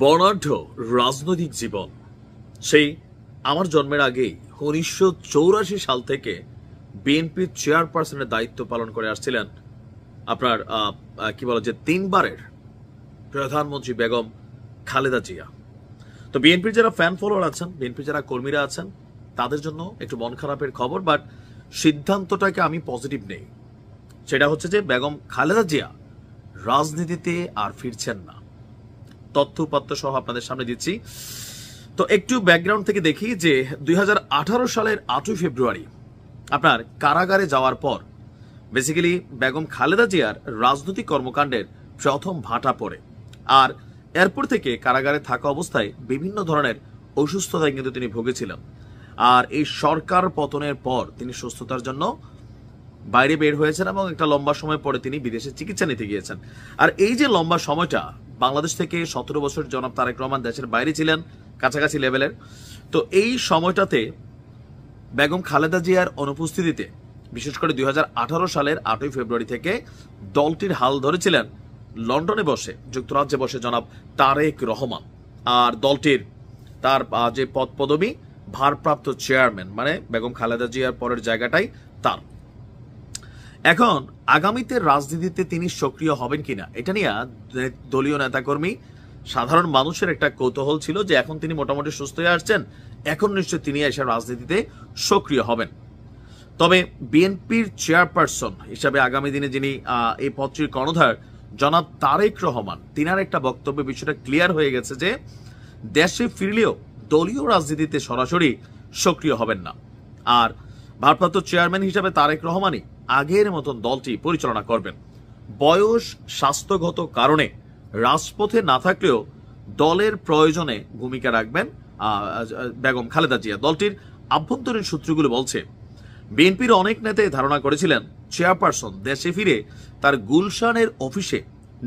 বর্ণাঢ্য রাজনৈতিক জীবন সেই আমার জন্মের আগেই ১৯৮৪ সাল থেকে বিএনপির চেয়ারপারসনের দায়িত্ব পালন করে আসছিলেন আপনার কি বলে যে ৩ বারের প্রধানমন্ত্রী বেগম খালেদা জিয়া। তো বিএনপির যারা ফ্যান ফলোয়ার আছেন, বিএনপির যারা কর্মীরা আছেন, তাদের জন্য একটু মন খারাপের খবর, বাট সিদ্ধান্তটাকে আমি পজিটিভ নেই। সেটা হচ্ছে যে বেগম খালেদা জিয়া রাজনীতিতে আর ফিরছেন না। তথ্য উপাত্ত সহ আপনাদের সামনে দিচ্ছি। তো একটু ব্যাকগ্রাউন্ড থেকে দেখি যে ২০১৮ সালের ৮ই ফেব্রুয়ারি আপনার কারাগারে যাওয়ার পর বেসিক্যালি বেগম খালেদা জিয়ার রাজনৈতিক কর্মকাণ্ডের প্রথম ভাটা পড়ে। আর এরপর থেকে কারাগারে থাকা অবস্থায় বিভিন্ন ধরনের অসুস্থতায় কিন্তু তিনি ভুগেছিলেন। আর এই সরকার পতনের পর তিনি সুস্থতার জন্য বাইরে বের হয়েছেন এবং একটা লম্বা সময় পরে তিনি বিদেশে চিকিৎসা নিতে গিয়েছেন। আর এই যে লম্বা সময়টা, বাংলাদেশ থেকে ১৭ বছর জনাব তারেক রহমান দেশের বাইরে ছিলেন কাছাকাছি লেভেলের। তো এই সময়টাতে বেগম খালেদা জিয়ার অনুপস্থিতিতে বিশেষ করে ২০১৮ সালের ৮ই ফেব্রুয়ারি থেকে দলটির হাল ধরেছিলেন লন্ডনে বসে, যুক্তরাজ্যে বসে জনাব তারেক রহমান। আর দলটির তার যে পদ পদবি ভারপ্রাপ্ত চেয়ারম্যান, মানে বেগম খালেদা জিয়ার পরের জায়গাটাই তার। এখন আগামীতে রাজনীতিতে তিনি সক্রিয় হবেন কিনা এটা নিয়ে দলীয় নেতাকর্মী সাধারণ মানুষের একটা কৌতূহল ছিল যে এখন তিনি মোটামুটি সুস্থ হয়ে আসছেন, এখন নিশ্চয় তিনি এসে রাজনীতিতে সক্রিয় হবেন। তবে বিএনপির চেয়ারপারসন হিসাবে আগামী দিনে যিনি এই পদটির কর্ণধার জনাব তারেক রহমান, তিনার একটা বক্তব্যে বিষয়টা ক্লিয়ার হয়ে গেছে যে দেশে ফিরলেও দলীয় রাজনীতিতে সরাসরি সক্রিয় হবেন না। আর ভারপ্রাপ্ত চেয়ারম্যান হিসাবে তারেক রহমানই আগের মতন দলটি পরিচালনা করবেন। বয়স, স্বাস্থ্যগত কারণে রাজপথে না থাকলেও দলের প্রয়োজনে ভূমিকা রাখবেন বেগম খালেদা জিয়া। দলটির আভ্যন্তরীণ সূত্রগুলো বলছে বিএনপির অনেক নেতাই ধারণা করেছিলেন চেয়ারপারসন দেশে ফিরে তার গুলশানের অফিসে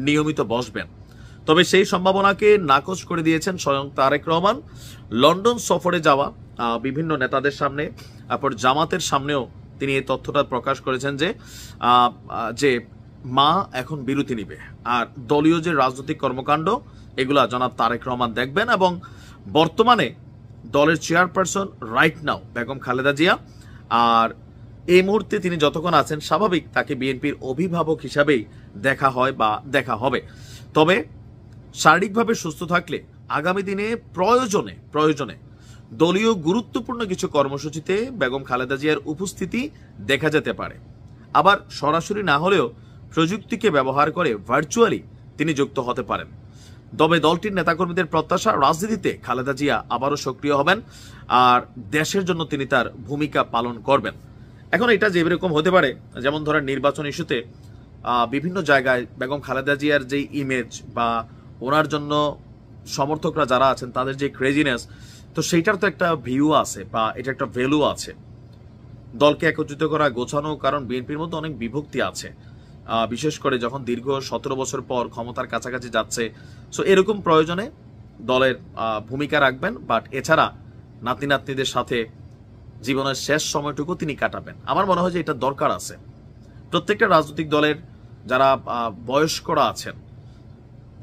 নিয়মিত বসবেন। তবে সেই সম্ভাবনাকে নাকচ করে দিয়েছেন স্বয়ং তারেক রহমান। লন্ডন সফরে যাওয়া বিভিন্ন নেতাদের সামনে, তারপর জামাতের সামনেও তিনি এই তথ্যটা প্রকাশ করেছেন যে মা এখন বিরতি নিবে আর দলীয় যে রাজনৈতিক কর্মকাণ্ড এগুলা জনাব তারেক রহমান দেখবেন। এবং বর্তমানে দলের chairperson right now Begum Khaleda Zia. আর এই মুহূর্তে তিনি যতক্ষণ আছেন স্বাভাবিক তাকে বিএনপির অভিভাবক হিসাবেই দেখা হয় বা দেখা হবে। তবে শারীরিকভাবে সুস্থ থাকলে আগামী দিনে প্রয়োজনে দলীয় গুরুত্বপূর্ণ কিছু কর্মসূচিতে বেগম খালেদা জিয়ার উপস্থিতি দেখা যেতে পারে। আবার সরাসরি না হলেও প্রযুক্তিকে ব্যবহার করে ভার্চুয়ালি তিনি যুক্ত হতে পারেন। তবে দলটির নেতাকর্মীদের প্রত্যাশা রাজনীতিতে খালেদা জিয়া আবারও সক্রিয় হবেন আর দেশের জন্য তিনি তার ভূমিকা পালন করবেন। এখন এটা যে এরকম হতে পারে, যেমন ধরেন নির্বাচন ইস্যুতে বিভিন্ন জায়গায় বেগম খালেদা জিয়ার যে ইমেজ বা ওনার জন্য সমর্থকরা যারা আছেন তাদের যে ক্রেজিনেস, তো সেইটার তো একটা ভিউ আছে বা এটা একটা ভ্যালু আছে দলকে একত্রিত করা, গোছানো। কারণ বিএনপির মধ্যে অনেক বিভক্তি আছে, বিশেষ করে যখন দীর্ঘ ১৭ বছর পর ক্ষমতার কাছাকাছি যাচ্ছে। সো এরকম প্রয়োজনে দলের ভূমিকা রাখবেন, বাট এছাড়া নাতি নাতনিদের সাথে জীবনের শেষ সময়টুকু তিনি কাটাবেন। আমার মনে হয় যে এটা দরকার আছে। প্রত্যেকটা রাজনৈতিক দলের যারা বয়স্করা আছেন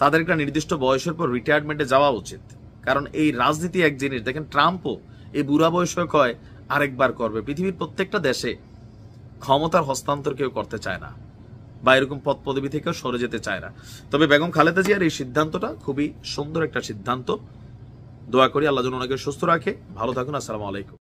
তাদের একটা নির্দিষ্ট বয়সের পর রিটায়ারমেন্টে যাওয়া উচিত। কারণ এই রাজনীতি এক জিনিস, দেখেন ট্রাম্পও এই বুড়া বয়সে কয় আরেকবার করবে। পৃথিবীর প্রত্যেকটা দেশে ক্ষমতার হস্তান্তর কেউ করতে চায় না বা এরকম পদ পদবি থেকেও সরে যেতে চায় না। তবে বেগম খালেদা জিয়ার এই সিদ্ধান্তটা খুবই সুন্দর একটা সিদ্ধান্ত। দোয়া করি আল্লাহ যেন ওনাকে সুস্থ রাখে। ভালো থাকুন। আসসালামু আলাইকুম।